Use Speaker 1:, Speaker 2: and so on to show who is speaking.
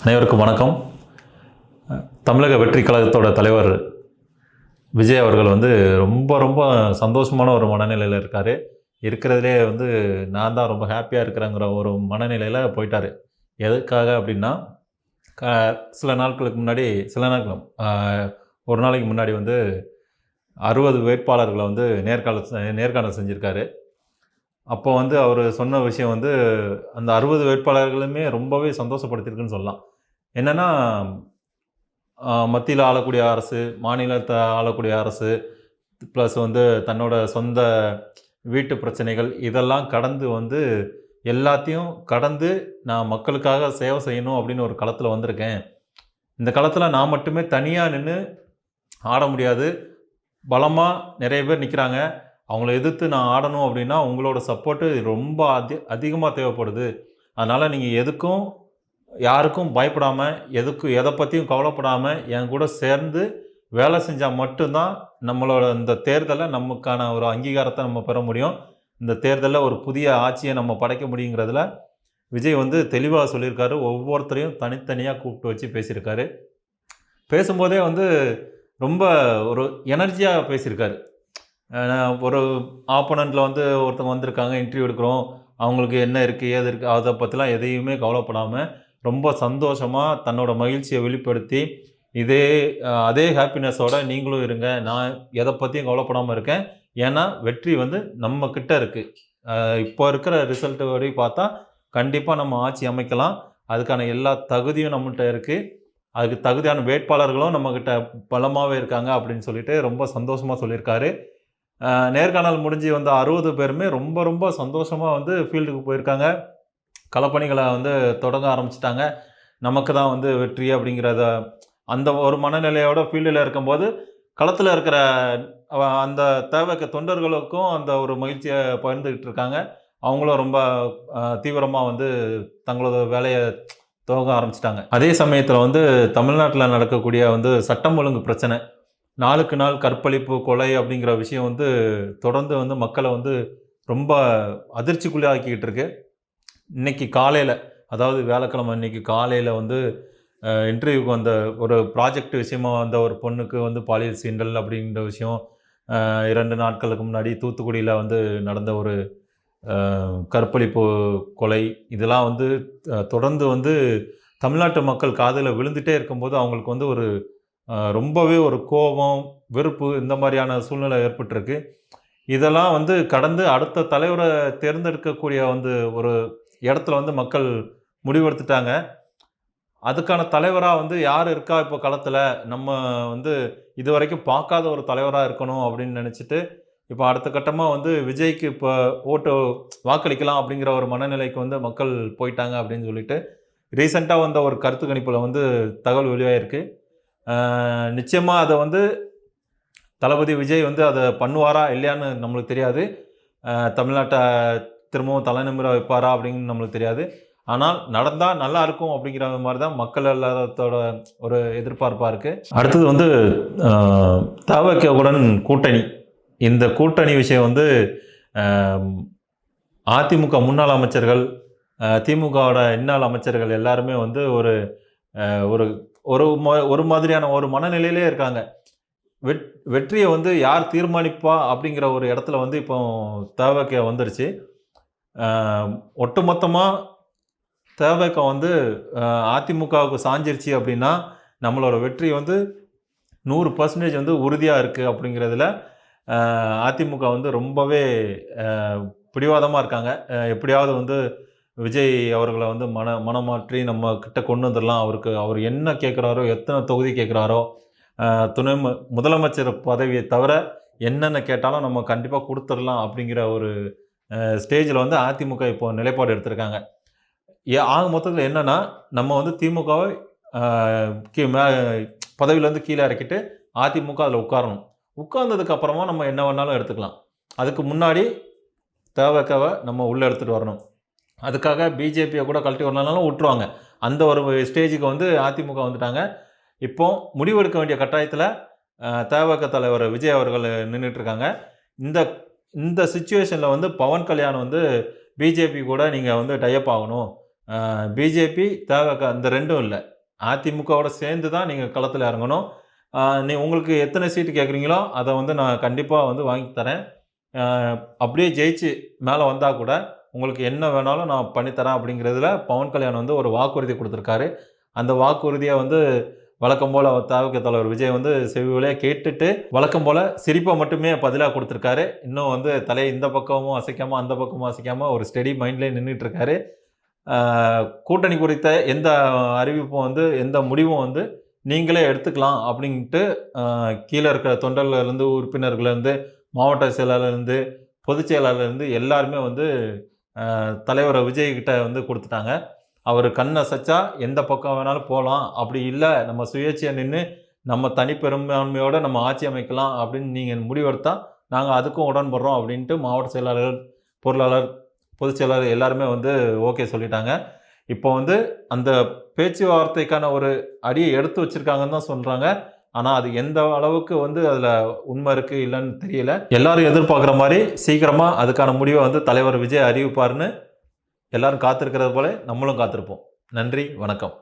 Speaker 1: அனைவருக்கும் வணக்கம். தமிழக வெற்றி கழகத்தோட தலைவர் விஜய் அவர்கள் ரொம்ப ரொம்ப சந்தோஷமான ஒரு மனநிலையில் இருக்கார். இருக்கிறதுலே நான் தான் ரொம்ப ஹாப்பியாக இருக்கிறேங்கிற ஒரு மனநிலையில் போயிட்டார். எதுக்காக அப்படின்னா, சில நாட்களுக்கு முன்னாடி ஒரு நாளைக்கு முன்னாடி 60 வேட்பாளர்களை நேர்காணல் செஞ்சுருக்காரு. அப்போ அவர் சொன்ன விஷயம் அந்த 60 வேட்பாளர்களுமே ரொம்பவே சந்தோஷப்படுத்தியிருக்குன்னு சொல்லலாம். என்னென்னா, மத்தியில் ஆளக்கூடிய அரசு, மாநிலத்தை ஆளக்கூடிய அரசு, ப்ளஸ் தன்னோட சொந்த வீட்டு பிரச்சனைகள் இதெல்லாம் கடந்து எல்லாத்தையும் கடந்து நான் மக்களுக்காக சேவை செய்யணும் அப்படின்னு ஒரு களத்தில் வந்திருக்கேன். இந்த களத்தில் நான் மட்டுமே தனியாக நின்று ஆட முடியாது. பலமாக நிறைய பேர் நிற்கிறாங்க. அவங்கள எதிர்த்து நான் ஆடணும் அப்படின்னா உங்களோட சப்போர்ட்டு ரொம்ப அதிகமாக தேவைப்படுது. அதனால் நீங்கள் யாருக்கும் பயப்படாமல், எதை பற்றியும் கவலைப்படாமல் என் கூட சேர்ந்து வேலை செஞ்சால் மட்டும்தான் நம்மளோட இந்த தேர்தலில் நமக்கான ஒரு அங்கீகாரத்தை நம்ம பெற முடியும். இந்த தேர்தலில் ஒரு புதிய ஆட்சியை நம்ம படைக்க முடியுங்கிறதுல விஜய் தெளிவாக சொல்லியிருக்காரு. ஒவ்வொருத்தரையும் தனித்தனியாக கூப்பிட்டு வச்சு பேசியிருக்காரு. பேசும்போதே ரொம்ப ஒரு எனர்ஜியாக பேசியிருக்காரு. ஒரு ஆப்போனண்ட்டில் ஒருத்தவங்க வந்திருக்காங்க, இன்டர்வியூ எடுக்கிறோம், அவங்களுக்கு என்ன இருக்குது ஏது இருக்குது அதை பற்றிலாம் எதையுமே கவலைப்படாமல் ரொம்ப சந்தோஷமாக தன்னோட மகிழ்ச்சியை வெளிப்படுத்தி அதே ஹாப்பினஸோடு நீங்களும் இருங்க, நான் எதை பற்றியும் கவலைப்படாமல் இருக்கேன், ஏன்னா வெற்றி நம்ம கிட்ட இருக்குது. இப்போ இருக்கிற ரிசல்ட்டு வரை பார்த்தா கண்டிப்பாக நம்ம ஆட்சி அமைக்கலாம். அதுக்கான எல்லா தகுதியும் நம்மள்கிட்ட இருக்குது. அதுக்கு தகுதியான வேட்பாளர்களும் நம்மக்கிட்ட பலமாகவே இருக்காங்க அப்படின்னு சொல்லிட்டு ரொம்ப சந்தோஷமாக சொல்லியிருக்காரு. நேர்காணல் முடிஞ்சு 60 பேருமே ரொம்ப ரொம்ப சந்தோஷமாக ஃபீல்டுக்கு போயிருக்காங்க. களப்பணிகளை தொடங்க ஆரம்பிச்சிட்டாங்க. நமக்கு தான் வெற்றி அப்படிங்கிறத அந்த ஒரு மனநிலையோட ஃபீல்டில் இருக்கும்போது களத்தில் இருக்கிற அந்த தேவைக்கு தொண்டர்களுக்கும் அந்த ஒரு மகிழ்ச்சியை பகிர்ந்துக்கிட்டு இருக்காங்க. அவங்களும் ரொம்ப தீவிரமாக தங்களோட வேலையை துவங்க ஆரம்பிச்சிட்டாங்க. அதே சமயத்தில் தமிழ்நாட்டில் நடக்கக்கூடிய சட்டம் ஒழுங்கு பிரச்சனை, நாளுக்கு நாள் கற்பழிப்பு, கொலை அப்படிங்கிற விஷயம் தொடர்ந்து மக்களை ரொம்ப அதிர்ச்சிக்குள்ளே ஆக்கிக்கிட்டு இருக்கு. இன்றைக்கி காலையில், அதாவது வியாழக்கிழமை அன்றைக்கி காலையில் இன்டர்வியூக்கு வந்த ஒரு ப்ராஜெக்ட் விஷயமா வந்த ஒரு பொண்ணுக்கு பாலியல் சீண்டல் அப்படிங்கிற விஷயம், 2 நாட்களுக்கு முன்னாடி தூத்துக்குடியில் நடந்த ஒரு கற்பழிப்பு, கொலை, இதெல்லாம் தொடர்ந்து தமிழ்நாட்டு மக்கள் காதில் விழுந்துகிட்டே இருக்கும்போது அவங்களுக்கு ஒரு ரொம்பவே ஒரு கோபம், வெறுப்பு இந்த மாதிரியான சூழ்நிலை ஏற்பட்டிருக்கு. இதெல்லாம் கடந்து அடுத்த தலைவரை தேர்ந்தெடுக்கக்கூடிய ஒரு இடத்துல மக்கள் முடிவெடுத்துட்டாங்க. அதுக்கான தலைவராக யார் இருக்கா இப்போ களத்தில், நம்ம இது வரைக்கும் பார்க்காத ஒரு தலைவராக இருக்கணும் அப்படின்னு நினச்சிட்டு இப்போ அடுத்த கட்டமாக விஜய்க்கு இப்போ வாக்களிக்கலாம் அப்படிங்கிற ஒரு மனநிலைக்கு மக்கள் போயிட்டாங்க அப்படின்னு சொல்லிட்டு ரீசெண்டாக வந்த ஒரு கருத்து கணிப்பில் தகவல் வெளியாகிருக்கு. நிச்சயமாக அதை தளபதி விஜய் அதை பண்ணுவாரா இல்லையான்னு நம்மளுக்கு தெரியாது. தமிழ்நாட்டை திரும்பவும் தலைநிமிர வைப்பாரா அப்படின்னு நம்மளுக்கு தெரியாது. ஆனால் நடந்தால் நல்லா இருக்கும் அப்படிங்கிற மாதிரி தான் மக்கள் எல்லாத்தோட ஒரு எதிர்பார்ப்பாக இருக்குது. அடுத்தது தவகவுடன் கூட்டணி. இந்த கூட்டணி விஷயம் அதிமுக முன்னாள் அமைச்சர்கள், திமுகவோட இன்னாள் அமைச்சர்கள் எல்லாருமே ஒரு ஒரு ஒரு மாதிரியான ஒரு மனநிலையிலே இருக்காங்க. வெற்றியை யார் தீர்மானிப்பா அப்படிங்கிற ஒரு இடத்துல இப்போ தவக வந்துருச்சு. ஒட்டுமொத்தமாக தவக அதிமுகவுக்கு சாஞ்சிருச்சு அப்படின்னா நம்மளோட வெற்றி 100% உறுதியாக இருக்குது அப்படிங்கிறதுல அதிமுக ரொம்பவே பிடிவாதமாக இருக்காங்க. எப்படியாவது விஜய் அவர்களை மனமாற்றி நம்ம கிட்ட கொண்டு வந்துடலாம். அவர் என்ன கேட்குறாரோ, எத்தனை தொகுதி கேட்குறாரோ, துணை முதலமைச்சர் பதவியை தவிர என்னென்ன கேட்டாலும் நம்ம கண்டிப்பாக கொடுத்துடலாம் அப்படிங்கிற ஒரு ஸ்டேஜில் அதிமுக இப்போ நிலைப்பாடு எடுத்திருக்காங்க. ஆக மொத்தத்தில் என்னென்னா, நம்ம திமுகவை பதவியிலேருந்து கீழே இறக்கிட்டு அதிமுக அதில் உட்காரணும். உட்கார்ந்ததுக்கு அப்புறமா நம்ம என்ன வேணாலும் எடுத்துக்கலாம். அதுக்கு முன்னாடி தவகவை நம்ம உள்ளே எடுத்துகிட்டு வரணும். அதுக்காக பிஜேபியை கூட கழட்டி வரனாலும் விட்டுருவாங்க. அந்த ஒரு ஸ்டேஜுக்கு அதிமுக வந்துட்டாங்க. இப்போ முடிவெடுக்க வேண்டிய கட்டாயத்தில் தவக தலைவர் விஜய் அவர்கள் நின்றுட்டுருக்காங்க. இந்த சிச்சுவேஷனில் பவன் கல்யாண் பிஜேபி கூட நீங்கள் டைப் ஆகணும். பிஜேபி தவக இந்த ரெண்டும் இல்லை, அதிமுகவோட சேர்ந்து தான் நீங்கள் களத்தில் இறங்கணும். உங்களுக்கு எத்தனை சீட்டு கேட்குறீங்களோ அதை வந்து நான் கண்டிப்பாக வந்து வாங்கி தரேன். அப்படியே ஜெயிச்சு மேலே வந்தால் கூட உங்களுக்கு என்ன வேணாலும் நான் பண்ணித்தரேன் அப்படிங்கிறதுல பவன் கல்யாண் வந்து ஒரு வாக்குறுதி கொடுத்துருக்காரு. அந்த வாக்குறுதியை வந்து வழக்கம் போல் தவிக தலைவர் விஜய் வந்து செவிவழியாக கேட்டுட்டு வழக்கம் போல் சிரிப்பை மட்டுமே பதிலாக கொடுத்துருக்காரு. இன்னும் வந்து தலையை இந்த பக்கமும் அசைக்காமல் அந்த பக்கமும் அசைக்காமல் ஒரு ஸ்டெடி மைண்ட்லேயே நின்றுட்டுருக்காரு. கூட்டணி குறித்த எந்த அறிவிப்பும் வந்து எந்த முடிவும் வந்து நீங்களே எடுத்துக்கலாம் அப்படின்ட்டு கீழே இருக்கிற தொண்டர்கள்லேருந்து உறுப்பினர்கள்லேருந்து மாவட்ட செயலாளர்லேருந்து பொதுச் செயலாளர்லேருந்து எல்லாருமே வந்து தலைவர் விஜய்கிட்ட வந்து கொடுத்துட்டாங்க. அவர் கண் அசைச்சா எந்த பக்கம் வேணாலும் போகலாம், அப்படி இல்லை நம்ம சுயேட்சையாக நின்று நம்ம தனிப்பெரும்பான்மையோடு நம்ம ஆட்சி அமைக்கலாம் அப்படின்னு நீங்கள் முடிவெடுத்தால் நாங்கள் அதுக்கும் உடன்படுறோம் அப்படின்ட்டு மாவட்ட செயலாளர்கள், பொருளாளர், பொதுச் செயலாளர் எல்லாருமே வந்து ஓகே சொல்லிட்டாங்க. இப்போ வந்து அந்த பேச்சுவார்த்தைக்கான ஒரு அடியை எடுத்து வச்சுருக்காங்கன்னு தான் சொல்கிறாங்க. ஆனால் அது எந்த அளவுக்கு வந்து அதில் உண்மை இருக்குது இல்லைன்னு தெரியல. எல்லாரும் எதிர்பார்க்குற மாதிரி சீக்கிரமாக அதுக்கான முடிவை வந்து தலைவர் விஜய் அறிவிப்பார்னு எல்லாரும் காத்திருக்கிறது போல நம்மளும் காத்திருப்போம். நன்றி, வணக்கம்.